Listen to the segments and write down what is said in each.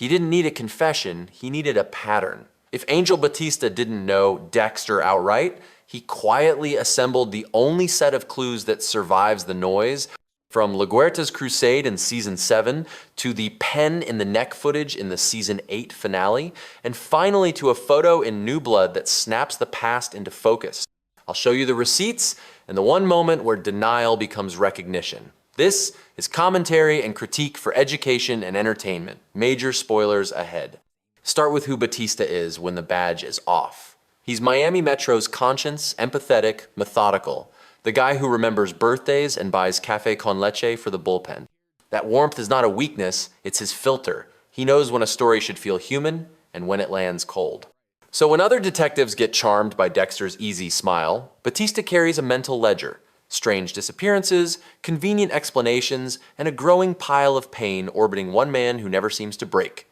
He didn't need a confession, he needed a pattern. If Angel Batista didn't know Dexter outright, he quietly assembled the only set of clues that survives the noise, from LaGuerta's crusade in season 7 to the pen in the neck footage in the season 8 finale, and finally to a photo in New Blood that snaps the past into focus. I'll show you the receipts and the one moment where denial becomes recognition. This is commentary and critique for education and entertainment. Major spoilers ahead. Start with who Batista is when the badge is off. He's Miami Metro's conscience, empathetic, methodical. The guy who remembers birthdays and buys cafe con leche for the bullpen. That warmth is not a weakness, it's his filter. He knows when a story should feel human and when it lands cold. So when other detectives get charmed by Dexter's easy smile, Batista carries a mental ledger. Strange disappearances, convenient explanations, and a growing pile of pain orbiting one man who never seems to break.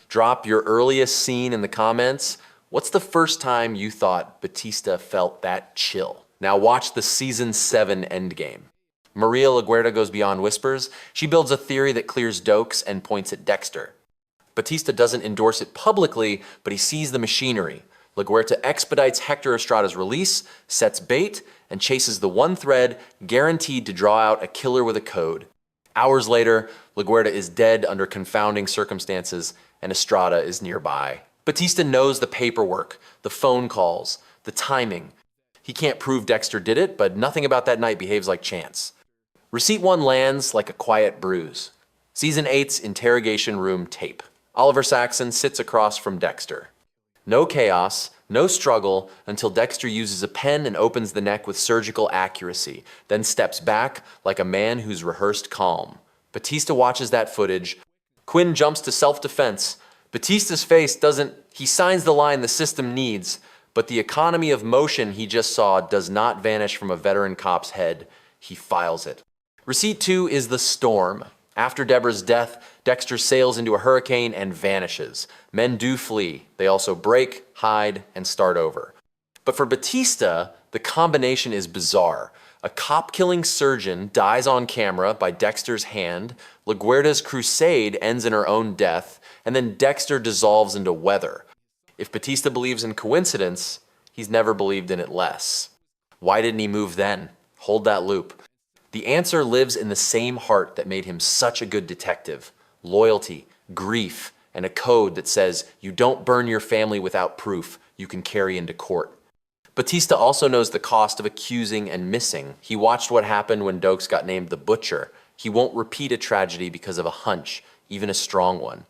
Drop your earliest scene in the comments. What's the first time you thought Batista felt that chill? Now watch the season 7 endgame. Maria LaGuerta goes beyond whispers. She builds a theory that clears Dokes and points at Dexter. Batista doesn't endorse it publicly, but he sees the machinery. LaGuerta expedites Hector Estrada's release, sets bait, and chases the one thread guaranteed to draw out a killer with a code. Hours later, LaGuerta is dead under confounding circumstances, and Estrada is nearby. Batista knows the paperwork, the phone calls, the timing. He can't prove Dexter did it, but nothing about that night behaves like chance. Receipt 1 lands like a quiet bruise. Season 8's interrogation room tape. Oliver Saxon sits across from Dexter. No chaos, no struggle, until Dexter uses a pen and opens the neck with surgical accuracy, then steps back like a man who's rehearsed calm. Batista watches that footage. Quinn jumps to self-defense. Batista's face doesn't, he signs the line the system needs, but the economy of motion he just saw does not vanish from a veteran cop's head. He files it. Receipt 2 is the storm. After Deborah's death, Dexter sails into a hurricane and vanishes. Men do flee. They also break, hide, and start over. But for Batista, the combination is bizarre. A cop-killing surgeon dies on camera by Dexter's hand, LaGuerta's crusade ends in her own death, and then Dexter dissolves into weather. If Batista believes in coincidence, he's never believed in it less. Why didn't he move then? Hold that loop. The answer lives in the same heart that made him such a good detective. Loyalty, grief, and a code that says you don't burn your family without proof you can carry into court. Batista also knows the cost of accusing and missing. He watched what happened when Dokes got named the Butcher. He won't repeat a tragedy because of a hunch, even a strong one.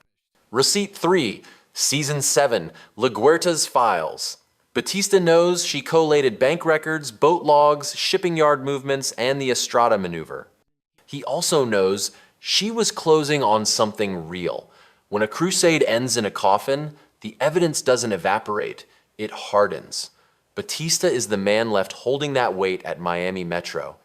Receipt 3, Season 7, LaGuerta's Files. Batista knows she collated bank records, boat logs, shipping yard movements, and the Estrada maneuver. He also knows she was closing on something real. When a crusade ends in a coffin, the evidence doesn't evaporate, it hardens. Batista is the man left holding that weight at Miami Metro.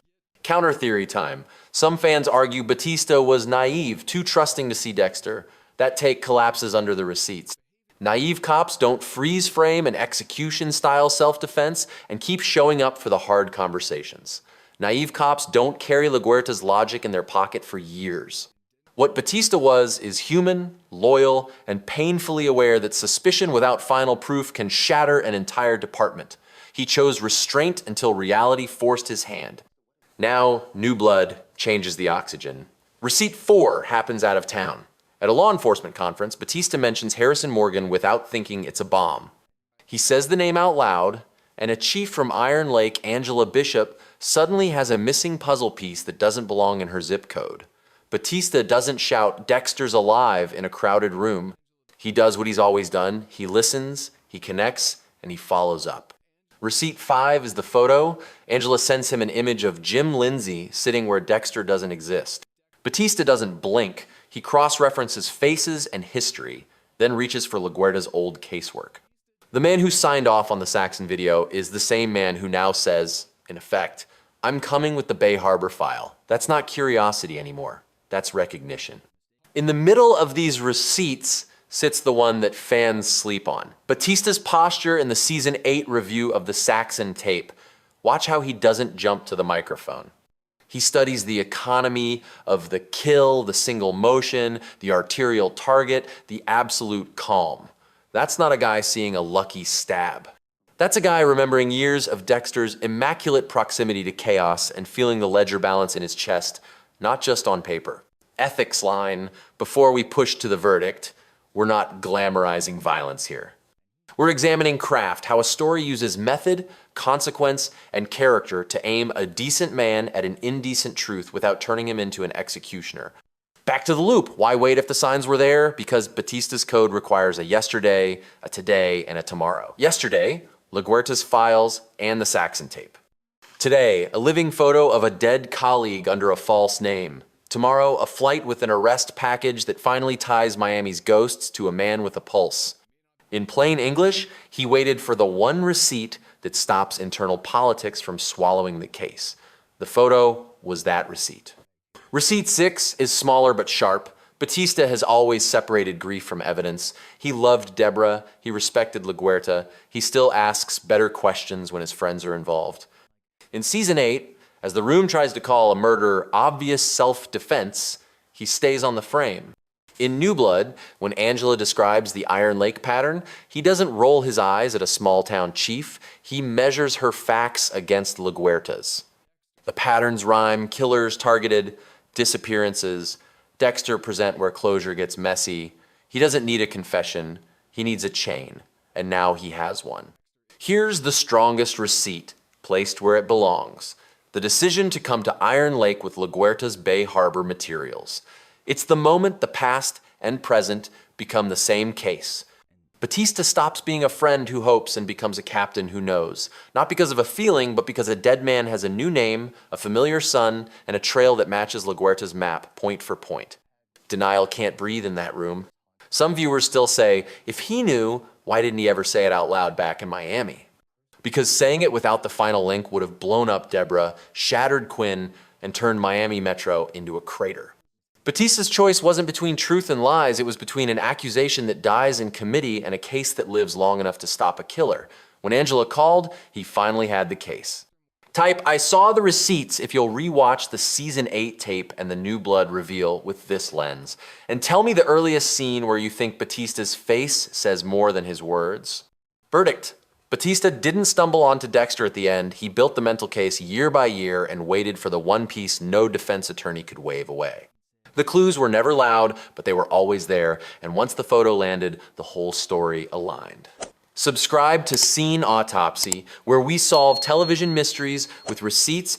Counter theory time. Some fans argue Batista was naive, too trusting to see Dexter. That take collapses under the receipts. Naive cops don't freeze frame and execution-style self-defense and keep showing up for the hard conversations. Naive cops don't carry LaGuerta's logic in their pocket for years. What Batista was is human, loyal, and painfully aware that suspicion without final proof can shatter an entire department. He chose restraint until reality forced his hand. Now, New Blood changes the oxygen. Receipt 4 happens out of town. At a law enforcement conference, Batista mentions Harrison Morgan without thinking it's a bomb. He says the name out loud, and a chief from Iron Lake, Angela Bishop, suddenly has a missing puzzle piece that doesn't belong in her zip code. Batista doesn't shout, "Dexter's alive," in a crowded room. He does what he's always done. He listens, he connects, and he follows up. Receipt 5 is the photo. Angela sends him an image of Jim Lindsay sitting where Dexter doesn't exist. Batista doesn't blink. He cross-references faces and history, then reaches for LaGuerta's old casework. The man who signed off on the Saxon video is the same man who now says, in effect, "I'm coming with the Bay Harbor file." That's not curiosity anymore. That's recognition. In the middle of these receipts sits the one that fans sleep on. Batista's posture in the Season 8 review of the Saxon tape. Watch how he doesn't jump to the microphone. He studies the economy of the kill, the single motion, the arterial target, the absolute calm. That's not a guy seeing a lucky stab. That's a guy remembering years of Dexter's immaculate proximity to chaos and feeling the ledger balance in his chest, not just on paper. Ethics line, before we push to the verdict, we're not glamorizing violence here. We're examining craft, how a story uses method, consequence, and character to aim a decent man at an indecent truth without turning him into an executioner. Back to the loop. Why wait if the signs were there? Because Batista's code requires a yesterday, a today, and a tomorrow. Yesterday, LaGuerta's files and the Saxon tape. Today, a living photo of a dead colleague under a false name. Tomorrow, a flight with an arrest package that finally ties Miami's ghosts to a man with a pulse. In plain English, he waited for the one receipt that stops internal politics from swallowing the case. The photo was that receipt. Receipt 6 is smaller but sharp. Batista has always separated grief from evidence. He loved Deborah, he respected LaGuerta, he still asks better questions when his friends are involved. In season 8, as the room tries to call a murder obvious self-defense, he stays on the frame. In New Blood, when Angela describes the Iron Lake pattern, he doesn't roll his eyes at a small-town chief, he measures her facts against LaGuerta's. The patterns rhyme, killers targeted, disappearances. Dexter present where closure gets messy. He doesn't need a confession, he needs a chain, and now he has one. Here's the strongest receipt, placed where it belongs. The decision to come to Iron Lake with LaGuerta's Bay Harbor materials. It's the moment the past and present become the same case. Batista stops being a friend who hopes and becomes a captain who knows. Not because of a feeling, but because a dead man has a new name, a familiar son, and a trail that matches LaGuerta's map, point for point. Denial can't breathe in that room. Some viewers still say, if he knew, why didn't he ever say it out loud back in Miami? Because saying it without the final link would have blown up Deborah, shattered Quinn, and turned Miami Metro into a crater. Batista's choice wasn't between truth and lies, it was between an accusation that dies in committee and a case that lives long enough to stop a killer. When Angela called, he finally had the case. Type, I saw the receipts if you'll rewatch the season 8 tape and the New Blood reveal with this lens. And tell me the earliest scene where you think Batista's face says more than his words. Verdict. Batista didn't stumble onto Dexter at the end, he built the mental case year by year and waited for the one piece no defense attorney could wave away. The clues were never loud, but they were always there, and once the photo landed, the whole story aligned. Subscribe to Scene Autopsy, where we solve television mysteries with receipts